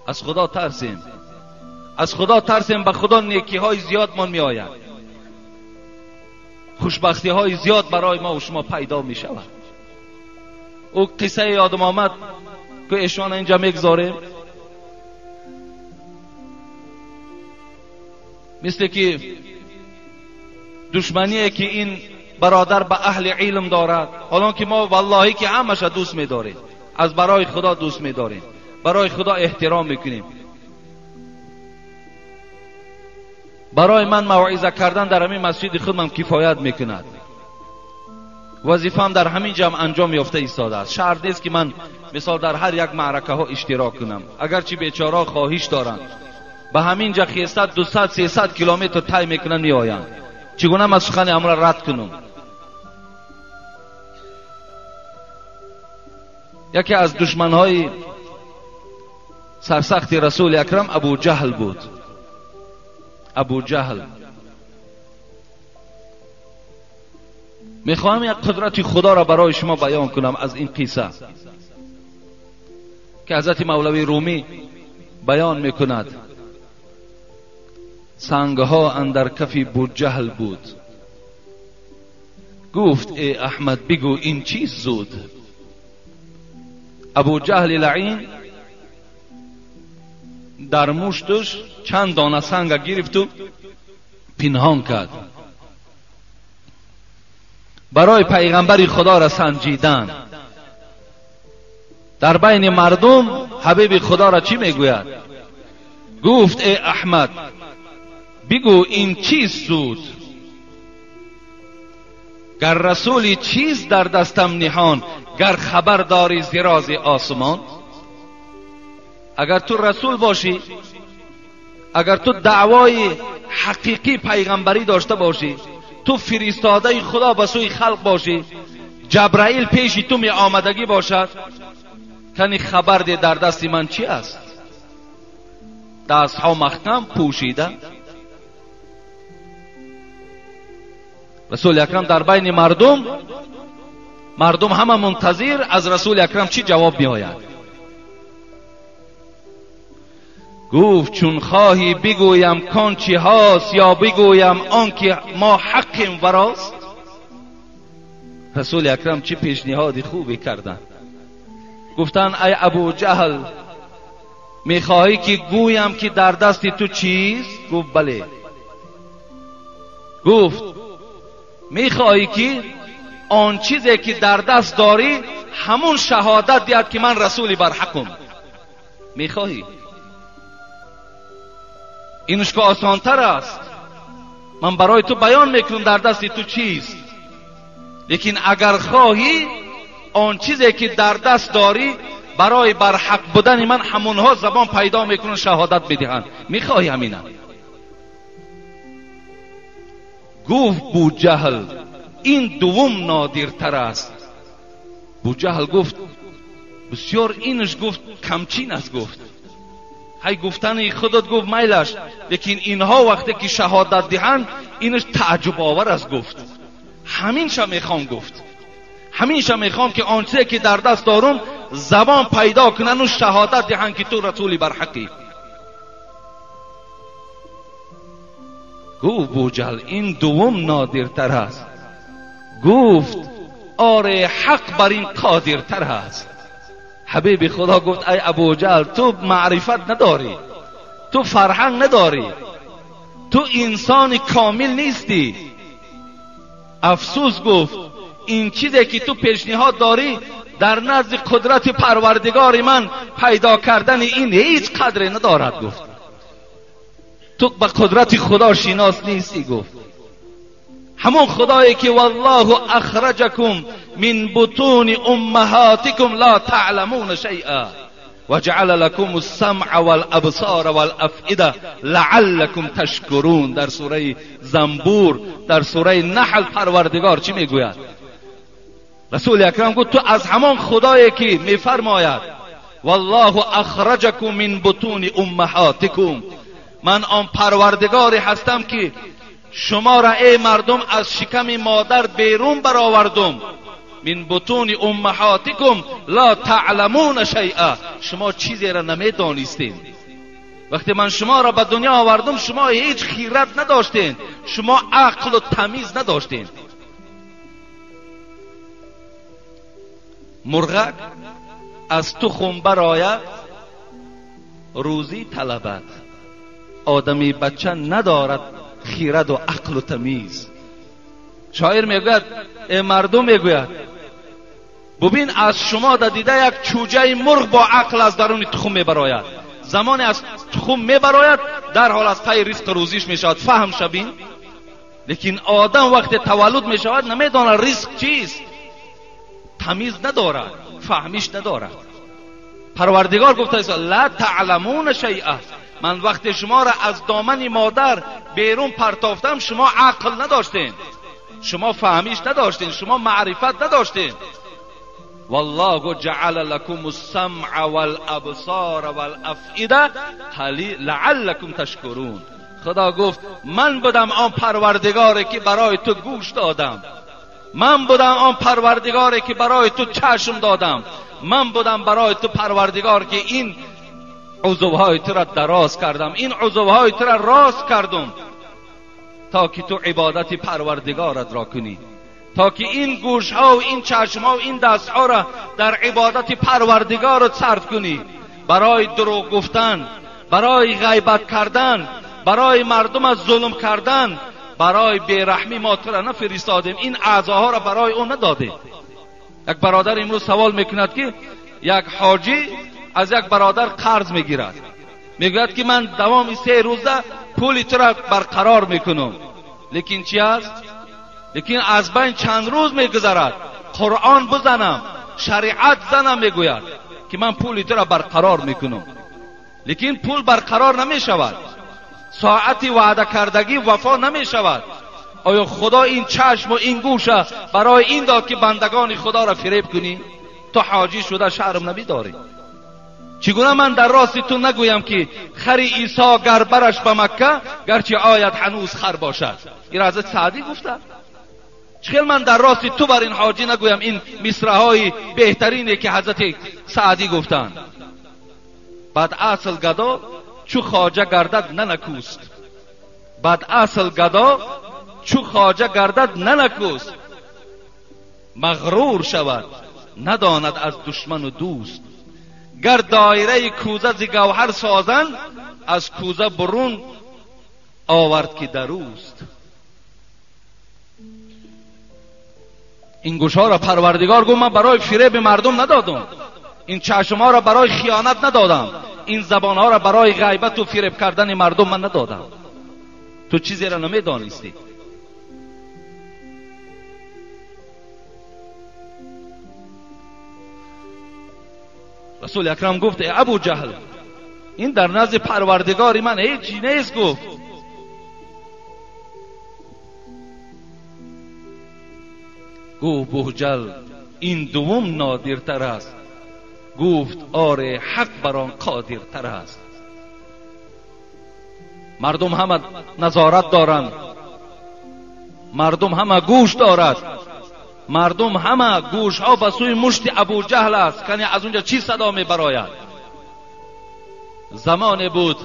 از خدا ترسیم، از خدا ترسیم. به خدا نیکی های زیاد من می آید، خوشبختی های زیاد برای ما و شما پیدا می شود. او قصه یادم آمد که ایشان اینجا میگذاریم، مثل که دشمنی که این برادر به اهل علم دارد، حالا که ما والله که همش دوست می‌داریم، از برای خدا دوست می‌داریم، برای خدا احترام می‌کنیم. برای من موعظه کردن در همین مسجد خودم کفایت می‌کند. وظیفه‌ام در همین جمع انجام یافته ایستاده است. شرط نیست که من مثال در هر یک معرکه ها اشتراک کنم. اگرچه بیچاره خواهش دارند به همین جا 200 300 کیلومتر طی میکنن میآیند، چگونه من سخن امر رد کنم؟ یکی از دشمنهای سرسخت رسول اکرم ابو جهل بود. ابو جهل. میخواهم یک قدرت خدا را برای شما بیان کنم از این قصه که حضرت مولوی رومی بیان میکند. سنگها اندر کف ابو جهل بود، گفت ای احمد بگو این چیز زود. ابو جهل لعین در مشتش چند دانه سنگ گرفت و پنهان کرد برای پیغمبر خدا را سنجیدن. در بین مردم حبیب خدا را چی میگوید؟ گفت ای احمد بگو این چیز زود. گر رسولی چیز در دستم نهان، گر خبر داری زراز آسمان. اگر تو رسول باشی، اگر تو دعوای حقیقی پیغمبری داشته باشی، تو فرستاده خدا به سوی خلق باشی، جبرائیل پیش تو می آمدگی باشد، کنی خبر ده در دست من چی است؟ دست ها محکم پوشیده، رسول اکرم در بین مردم همه منتظر از رسول اکرم چی جواب می آید. گفت چون خواهی بگویم کان چی هاست یا بگویم آن که ما حقیم وراست. رسول اکرم چی پیشنهاد خوبی کردن. گفتن ای ابو جهل میخواهی که گویم که در دست تو چیست؟ گفت بله. گفت میخواهی که آن چیزی که در دست داری همون شهادت دید که من رسول برحقم؟ میخواهی؟ اینش که آسان تر است. من برای تو بیان میکنم در دست تو چیست، لیکن اگر خواهی آن چیزی که در دست داری برای برحق بودن من همونها زبان پیدا میکنن شهادت میدهند. میخواهی همینه؟ گفت بوجهل این دوم نادرتر است. بوجهل گفت بسیار اینش گفت کمچین است. گفت های گفتن خودت گفت میلش، لیکن اینها وقتی که شهادت دهند اینش تعجب آور است. گفت همینشا میخوام. گفت همینشا میخوام که آن چیزی که در دست دارم زبان پیدا کنن و شهادت دهند که تو رسولی برحقی. گفت بوجهل این دوم نادرتر است. گفت آره حق بر این قادرتر است. حبیب خدا گفت ای ابو جهل تو معرفت نداری، تو فرهنگ نداری، تو انسان کامل نیستی. افسوس گفت این چیزی که تو پیشنهاد داری در نزد قدرت پروردگار من پیدا کردن این هیچ قدری ندارد. گفت تو به قدرت خدا شناس نیستی. گفت همون خدایی که والله اخرجکم من بطون امهاتکم لا تعلمون شیئا وجعل لكم السمع والابصار والافئده لعلكم تشکرون. در سوره زنبور، در سوره نحل پروردگار چی میگوید؟ رسول اکرم گفت تو از همان خدایی که میفرماید والله اخرجکم من بطون امهاتکم، من آن پروردگاری هستم که شما را ای مردم از شکم مادر بیرون برآوردم. من بطون امهاتکم لا تعلمون شیئا، شما چیزی را نمیدانستین. وقتی من شما را به دنیا آوردم شما هیچ خیرت نداشتین، شما عقل و تمیز نداشتین. مرغک از تخم برآید روزی طلبد، آدمی بچه ندارد خیرت و عقل و تمیز. شاعر میگوید ای مردم میگوید ببین از شما دیده یک چوجه مرغ با عقل از درون تخم میبراید، زمانی از تخم میبراید در حال از پای رزق روزیش میشود. فهم شبین. لیکن آدم وقتی تولد میشود نمیداند رزق چیست، تمیز ندارد، فهمیش ندارد. پروردگار گفته لا تعلمون شیئا، من وقتی شما را از دامن مادر بیرون پرتافتم شما عقل نداشتین، شما فهمیش نداشتین، شما معرفت نداشتین. والله جعل لكم السمع والابصار والافئده لعلكم تشکرون. خدا گفت من بودم آن پروردگاری که برای تو گوش دادم، من بودم آن پروردگاری که برای تو چشم دادم، من بودم برای تو پروردگار که این عضوهای تو را دراز کردم، این عضوهای تو را راست کردم تا که تو عبادت پروردگارت را کنی، تا که این گوشها و این چشمها و این دستها را در عبادت پروردگارت صرف کنی. برای دروغ گفتن، برای غیبت کردن، برای مردم از ظلم کردن، برای بیرحمی ما تو را نفرستادیم، این اعضاها را برای اون نداده. یک برادر امروز سوال میکند که یک حاجی از یک برادر قرض میگیرد، میگوید که من دوام 3 روزه پولی تو را برقرار میکنم، لیکن چی است؟ لیکن از بین چند روز میگذرد قرآن بزنم، شریعت زنم، میگوید که من پولی تو را برقرار میکنم، لیکن پول برقرار نمیشود، ساعتی وعده کردگی وفا نمیشود. آیا خدا این چشم و این گوشه برای این داد که بندگان خدا را فریب کنی؟ تو حاجی شده شرم نمیداری؟ چگونه من در راست تو نگویم که خر عیسی گر برش به مکه گرچه آید هنوز خر باشد؟ این حضرت سعدی گفته. چخیل من در راست تو بر این حاجی نگویم این مصرع‌های بهترینه که حضرت سعدی گفتن. بعد اصل گدا چو خواجه گردد ننکوست. بعد اصل گدا چو خواجه گردد ننکوست. مغرور شود نداند از دشمن و دوست. گر دایره کوزه ز گوهر سازند از کوزه برون آورد که دروست. این گوشها را پروردگار گفت من برای فریب مردم ندادم، این چشمها را برای خیانت ندادم، این زبانها را برای غیبت و فریب کردن مردم من ندادم. تو چیزی را نمیدانستی. رسول اکرم گفت ای ابو جهل این در نزد پروردگار من هیچی نیست. گفت بوجل این دوم نادرتر است. گفت آره حق بر آن قادرتر است. مردم همه نظارت دارند، مردم همه گوش دارد، مردم همه گوش ها به سوی مشت ابو جهل است. کنی از اونجا چی صدا می براید؟ زمان بود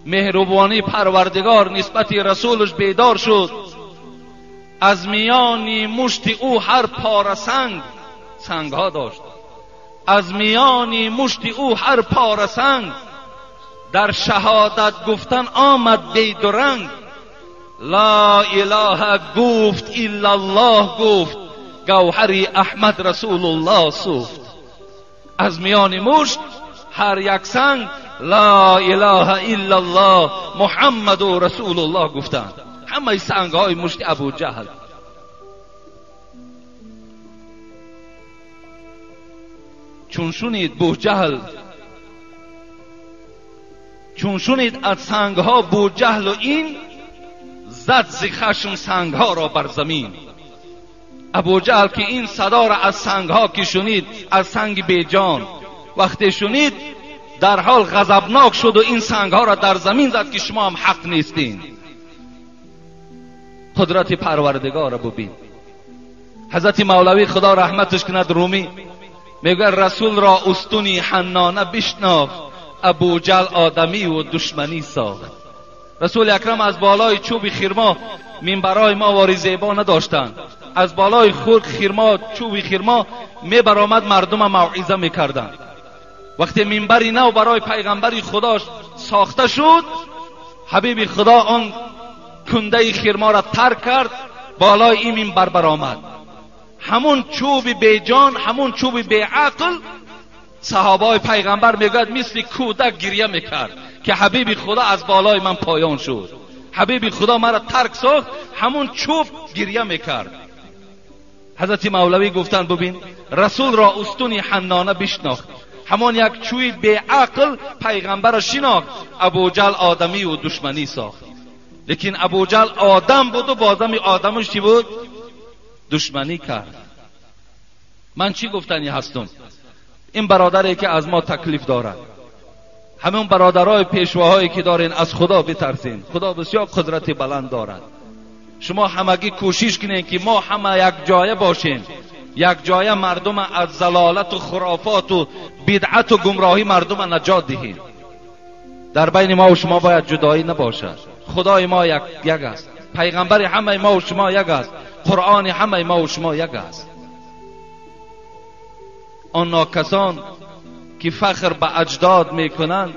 مهربانی پروردگار نسبت رسولش بیدار شد. از میانی مشت او هر پاره سنگ ها داشت. از میانی مشت او هر پاره سنگ در شهادت گفتن آمد بیدرنگ. لا اله گفت الا الله گفت گوهری احمد رسول الله سوفت. از میان مشت هر یک سنگ لا اله الا الله محمد و رسول الله گفتند. همه سنگ های مشت ابو جهل. چون شنید بوجهل، چون شنید از سنگ ها بوجهل و این زد ز خشم سنگ ها را بر زمین. ابو جهل که این صدا را از سنگ ها که شنید، از سنگ بیجان وقتی شنید در حال غضبناک شد و این سنگ ها را در زمین زد که شما هم حق نیستین. قدرت پروردگار را ببین. حضرت مولوی خدا رحمتش کند رومی میگه رسول را استونی حنانه بشناخت، ابو جهل آدمی و دشمنی ساخت. رسول اکرم از بالای چوب خرما منبرای ما واری زیبا نداشتند. از بالای خود خرما چوب خرما می برآمد مردم موعظه میکردند. وقتی منبری نو برای پیغمبر خدا ساخته شد، حبیب خدا آن کنده خرما را ترک کرد، بالای این منبر برآمد. همون چوب بیجان، همون چوب بیعقل، صحابه پیغمبر میگوید مثل کودک گریه میکرد که حبیب خدا از بالای من پایان شد، حبیب خدا مرا ترک ساخت. همون چوب گریه میکرد. حضرت مولوی گفتن ببین رسول را استونی حنانه بشناخت، همون یک چوب بیعقل پیغمبر را شناخت. ابو جهل آدمی و دشمنی ساخت. لیکن ابو جهل آدم بود و بازم آدمش چی بود؟ دشمنی کرد. من چی گفتنی هستم؟ این برادری که از ما تکلیف دارد، همون برادرای پیشواهایی که دارین از خدا بترسین. خدا بسیار قدرت بلند دارد. شما همگی کوشش کنین که ما همه یک جایه باشین، یک جایه مردم از ضلالت و خرافات و بدعت و گمراهی مردم نجات دهیم. در بین ما و شما باید جدایی نباشد. خدای ما یک است، پیغمبر همه ما و شما یک است، قرآن همه ما و شما یک است. آن ناکسان که فخر به اجداد میکنند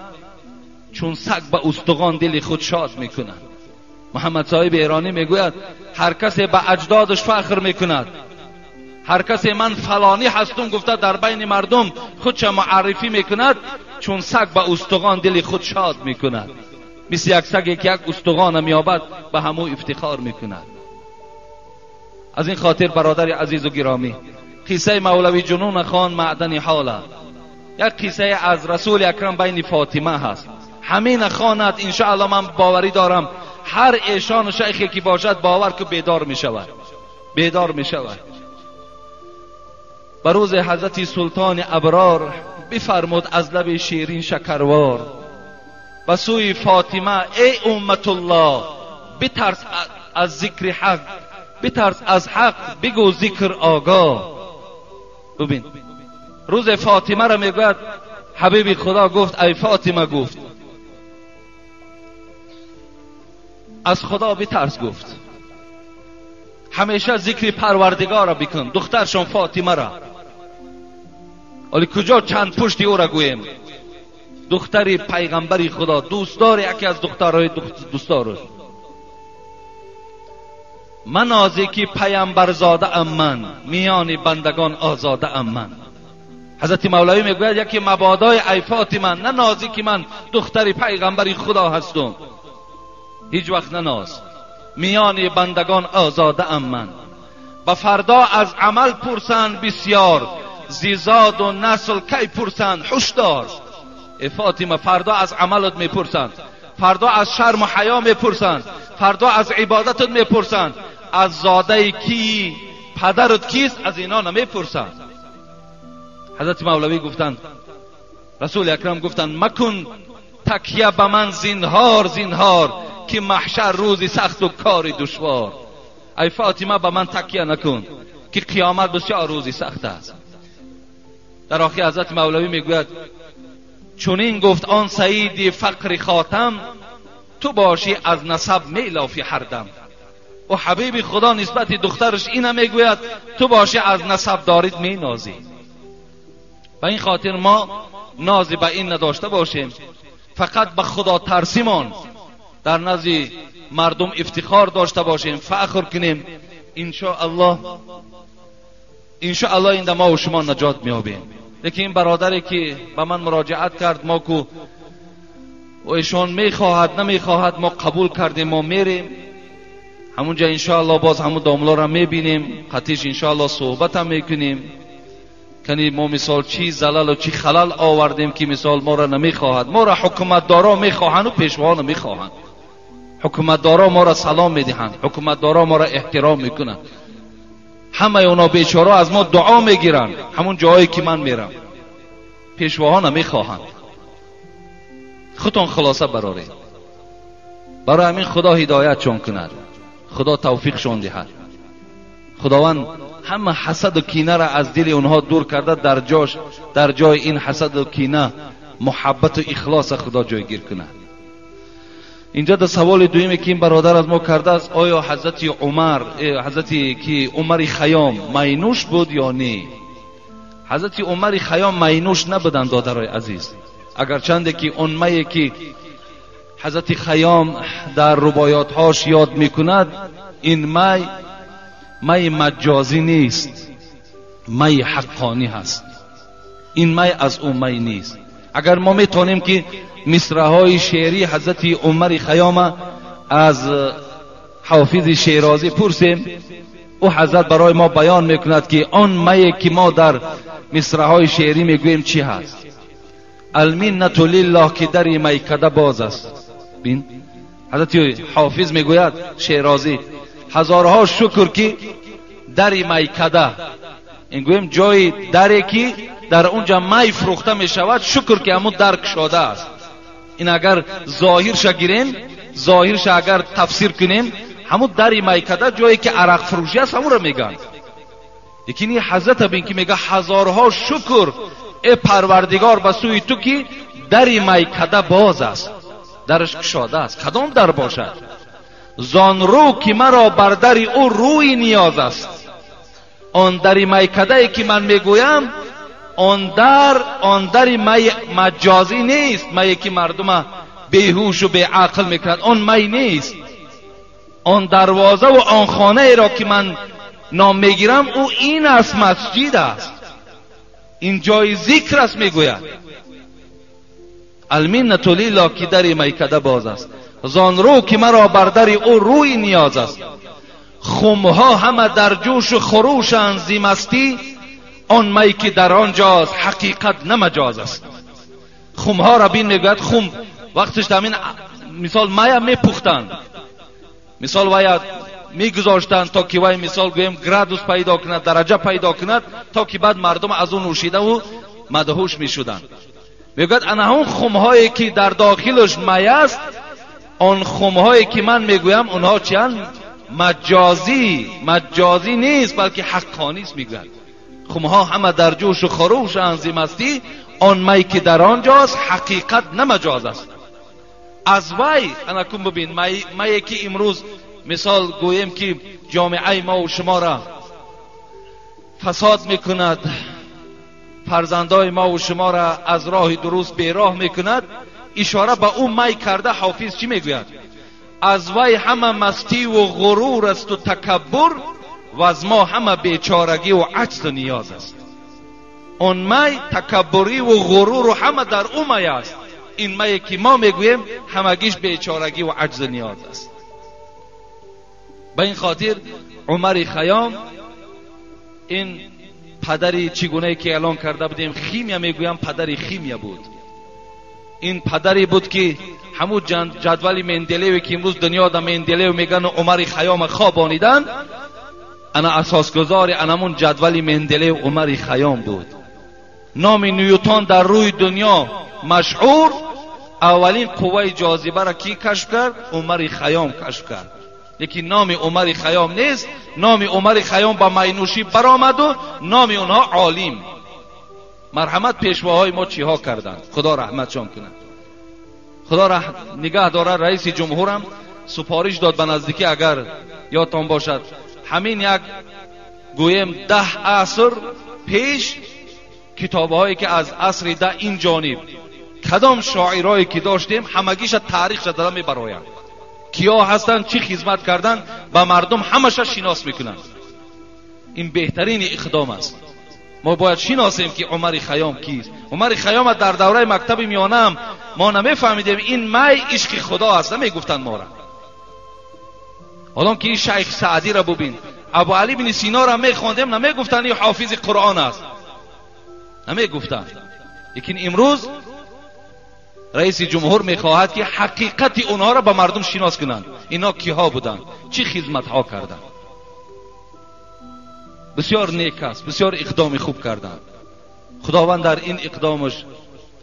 چون سگ به استخوان دل خود شاد میکنند. محمد صاحب ایرانی میگوید هر کسی به اجدادش فخر میکند، هر کسی من فلانی هستم گفته در بین مردم خودش معرفی میکند، چون سگ به استخوان دل خود شاد میکند. مثل یک سگی که یک استخوان مییابد به همو افتخار میکند. از این خاطر برادر عزیز و گرامی، قصه مولوی جنون خان معدن حاله یک قصه از رسول اکرم بین فاطمه هست. همین خانت انشاءالله من باوری دارم هر ایشان شیخی که باشد باور که بیدار می شود. بر روز حضرت سلطان ابرار بفرمود از لب شیرین شکروار به سوی فاطمه ای امت الله بترس از ذکر حق، بترس از حق، بگو ذکر آگاه. ببین روز فاطمه را میگوید حبیب خدا گفت ای فاطمه، گفت از خدا بترس، گفت همیشه ذکر پروردگار را بکن. دخترشون فاطمه را، ولی کجا چند پشتی او را گویم؟ دختر پیغمبری خدا، دوستدار یکی از دخترهای دوستدارش. من نازکی پیامبر زاده ام، من میان بندگان آزاده ام. من حضرت مولوی میگوید یکی مبادای ای فاطمه، نه نازی که من دختر پیغمبری خدا هستم، هیچ وقت نناز، میان بندگان آزاده ام. من به فردا از عمل پرسند بسیار، زیزاد و نسل کی پرسند هشدار. ای فاطمه فردا از عملت میپرسند، فردا از شرم و حیا میپرسند، فردا از عبادتت میپرسند، از زاده کی، پدرت کیست، از اینا نمیپرسند. حضرت مولوی گفتند، رسول اکرم گفتند مکن تکیه به من زینهار زینهار، که محشر روزی سخت و کاری دشوار. ای فاطمه به من تکیه نکن که قیامت بسیار روزی سخت است. در آخر حضرت مولوی میگوید چونین گفت آن سعیدی فقر خاتم، تو باشی از نسب میلافی هر دم. و حبیب خدا نسبت دخترش اینه میگوید تو باشی از نسب دارید می نازی. به این خاطر ما نازی به این نداشته باشیم، فقط به خدا ترسیمان در نزد مردم افتخار داشته باشیم، فخر کنیم. انشاءالله این ما و شما نجات میابیم. لیکن این برادری که به من مراجعت کرد، ما کو و ایشان میخواهد نمیخواهد، ما قبول کردیم، ما میریم همونجا انشاءالله. باز همون داملا را میبینیم، قطعش انشاءالله صحبت هم میکنیم. کنی ما مثال چی زلال و چی خلال آوردیم که مثال ما را نمیخواهد. ما را حکومتدارا میخواهند و پیشوا نمیخواهند. حکومتدارا ما را سلام میدهند، حکومتدارا ما را احترام میکنند، همه اونا بیچاره از ما دعا میگیرند همون جایی که من میرم. پیشواها نمیخواهند. خودتون خلاصه برارید. برای همین خدا هدایت چون کند، خدا توفیق شون دهد. خداوند همه حسد و کینه را از دل اونها دور کرده، در جای این حسد و کینه محبت و اخلاص خدا جایگیر کند. اینجا در سوال دویمی که این برادر از ما کرده است، آیا حضرت عمر خیام مینوش بود یا نه؟ حضرت عمر خیام مینوش نبودن دادرای عزیز، اگرچند که اون می که حضرت خیام در رباعیات هاش یاد میکند، این می مجازی نیست، می حقانی هست. این می از اون می نیست. اگر ما میتونیم که مصرعهای شعری حضرت عمر خیام از حافظ شیرازی پرسیم، او حضرت برای ما بیان میکند که آن می که ما در مصرعهای شعری میگوییم چی هست. المنت لله که در میکده باز است. بین حضرت حافظ میگوید شیرازی هزارها شکر که در میکده، این گویم جای دری که در اونجا می فروخته می شود، شکر که همون درک شده است. این اگر ظاهرش گیریم، ظاهرش اگر تفسیر کنیم، همون در میکده جایی که عرق فروشی است همون رو میگن. لیکن این حضرت بین که میگه هزارها شکر ای پروردگار به سوی تو که در میکده باز است، درش گشاده است. کدام در باشد؟ زان رو که مرا بر در او روی نیاز است. آن در میکده که من میگویم، آن در می مجازی نیست، می که مردم بیهوش و بیعقل میکند، آن می نیست. آن دروازه و آن خانه را که من نام میگیرم، او این است، مسجد است، این جای ذکر است. میگوید المنت لله که در میکده باز است، زان رو که مرا بر در او روی نیاز است. خمها همه در جوش و خروشند زی مستی، آن می که در آنجاست حقیقت نه مجاز است. خمها را بین میگوید، خم وقتش همین مثال می میپختند، مثال وای میگذاشتند تا که وای مثال گویم گرادوس پیدا کند، درجه پیدا کند، تا که بعد مردم از اون نوشیده و مدهوش میشدند. میگوید انا اون خمهایی که در داخلش می است، آن خمهایی که من میگویم اونها چیان؟ مجازی نیست بلکه حقانی است. میگوید خمها همه در جوش و خروش انزیم استی، آن می که در آنجاست حقیقت نه مجاز است. از وی انکم ببین می که امروز مثال گویم که جامعه ما و شما را فساد میکند، فرزندای ما و شما را از راه درست بیراه میکند، اشاره به اون می کرده حافظ چی میگوید؟ از وی همه مستی و غرور است و تکبر، و از ما همه بیچارگی و عجز و نیاز است. اون می تکبری و غرور و همه در اون می است. این می که ما میگوییم همگیش بیچارگی و عجز و نیاز است. به این خاطر عمر خیام، این پدری چگونه که اعلان کرده بودیم خیمیا میگویم پدری خیمیا بود. این پدری بود که همون جدول مندلیوی که امروز دنیا در مندلیو میگن عمر خیام خوابانیدن، انا اساسگذار انمون جدول مندلیو عمر خیام بود. نام نیوتن در روی دنیا مشهور، اولین قوه جاذبه را کی کشف کرد؟ عمر خیام کشف کرد. لیکن نام عمر خیام نیست، نام عمر خیام با مینوشی برآمد و نام اونها عالم. مرحمت پیشواهای ما چی ها کردند، خدا رحمتشان کنه. خدا نگه داره. رئیس جمهورم سفارش داد به نزدیکی، اگر یادتان باشد، همین یک گویم 10 عصر پیش کتابهایی که از عصر ده این جانب کدام شاعرایی که داشتیم همگیش تاریخش دارم میبرایم، کیا هستند، چی خدمت کردن به مردم، همش شناس میکنن. این بهترین اقدام است. ما باید شناسیم که عمر خیام کیست. عمر خیام در دوره مکتب میانم ما نمیفهمیدیم این می عشق خدا است، نمیگفتن ما را. حالا که این شیخ سعدی را ببین، ابو علی بن سینا را میخواندیم نمیگفتن این حافظ قرآن است، نمیگفتن. لیکن امروز رئیس جمهور میخواهد که حقیقت اونها را به مردم شناس کنند. اینا کیها بودند، چی خدمت ها کردند. بسیار نیک است، بسیار اقدام خوب کردند. خداوند در این اقدامش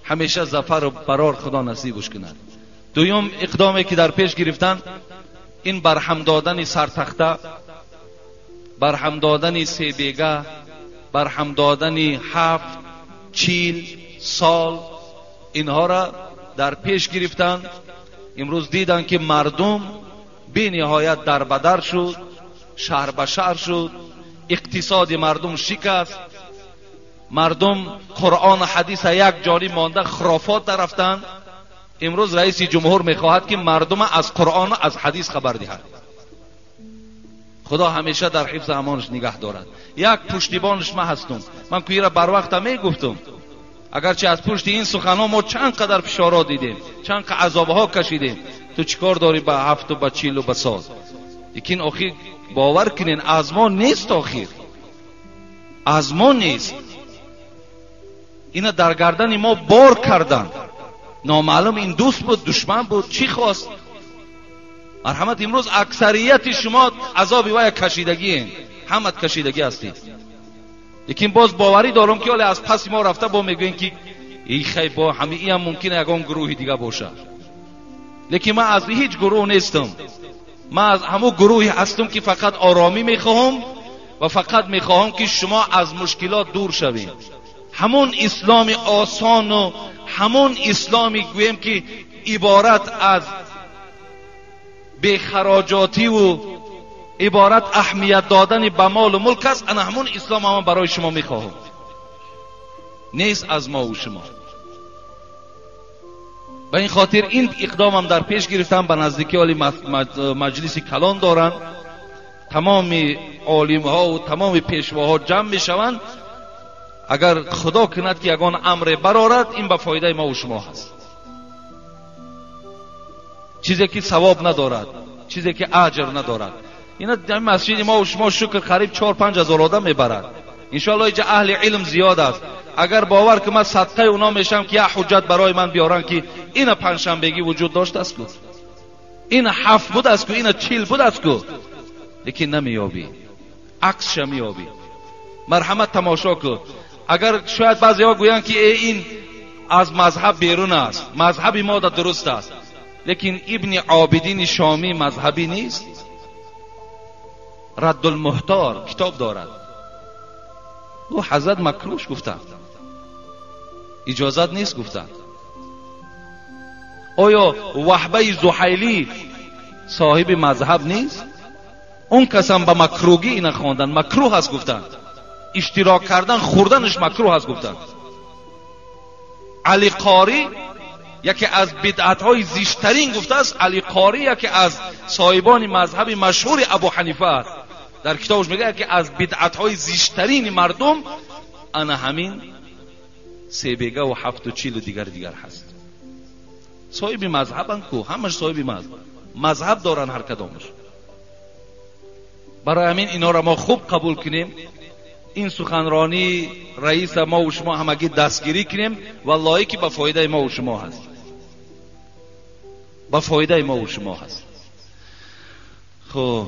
همیشه ظفر و برار خدا نصیبش کند. دویم اقدامی که در پیش گرفتن، این برهم دادن سرتخته، برهم دادن 3 بیگه، برهم دادن 7 40 سال، اینها را در پیش گرفتن. امروز دیدن که مردم بی نهایت در بدر شد، شهر به شهر شد، اقتصاد مردم شکست، مردم قرآن و حدیث یک جانب مانده خرافات در رفتن. امروز رئیس جمهور میخواهد که مردم از قرآن و از حدیث خبر دهد. خدا همیشه در حفظ امانش نگه دارد. یک پشتیبانش ما هستم. من که را بر وقت میگفتم، اگرچه از پشت این سخنان ما چند قدر فشارات دیدیم، چند قدر عذابها کشیدیم، تو چیکار داری به 7 و به 40 و به 100؟ لیکن آخر باور کنین آزمان نیست، آخر آزمان نیست. اینا در گردن ما بار کردن، نامعلوم این دوست بود دشمن بود، چی خواست؟ مرحمت امروز اکثریت شما عذاب وای کشیدگی هستید، همه کشیدگی هستید. لیکن باز باوری دارم که از پس ما رفته با میگوین که ای خیلی با همه ای هم ممکنه یکان گروه دیگه باشه. لیکن من از هیچ گروه نیستم. من از همون گروهی هستم که فقط آرامی میخواهم و فقط میخواهم که شما از مشکلات دور شوید. همون اسلام آسان و همون اسلامی گویم که عبارت از بیخراجاتی و عبارت اهمیت دادن به مال و ملک است، انا همون اسلام هم برای شما میخواهم، نیست از ما و شما. به این خاطر این اقدام هم در پیش گرفتم. به نزدیکی عالی مجلس کلان دارن، تمام عالم ها و تمام پیشواها جمع میشوند. اگر خدا کند که یگان امر برارد، این به فایده ما و شما هست. چیزی که ثواب ندارد، چیزی که اجر ندارد. اینا در مسجد ما و شما شکر قریب 4-5 هزار آدم میبرد. انشاءالله اینجا اهل علم زیاد است. اگر باور که من صدقه اونا میشم که یا حجت برای من بیارن که این پنجشنبگی وجود داشت است کو، این 7 بود است کو، این 40 بود است کو، لیکن نمیابی، عکسش میابی. مرحمت تماشا کو. اگر شاید بعضی‌ها گویند که این از مذهب بیرون است، مذهب ما درست است، لیکن ابن عابدین شامی مذهبی نیست. رد المحتار کتاب دارد. او حضرت مکروهش گفتند، اجازت نیست گفتند. آیا وهبه زحیلی صاحب مذهب نیست؟ اون کسان به مکروهی اینا خواندن، مکروه است گفتند. اشتراک کردن خوردنش مکروه است گفتند. علی قاری یکی از بدعت‌های زشترین گفته است. علی قاری یکی از صاحبان مذهب مشهور ابو حنیفه است. در کتابش میگه که از بدعت‌های زشترین مردم انا همین 3 بیگه و 7 و 40 و دیگر هست. صاحب مذهبن کو، همش صاحب مذهب دارن هر کدامش. برای همین اینا را ما خوب قبول کنیم. این سخنرانی رئیس ما و شما همگی دستگیری کنیم. والله که به فایده ما و شما هست، به فایده ما و شما هست. خب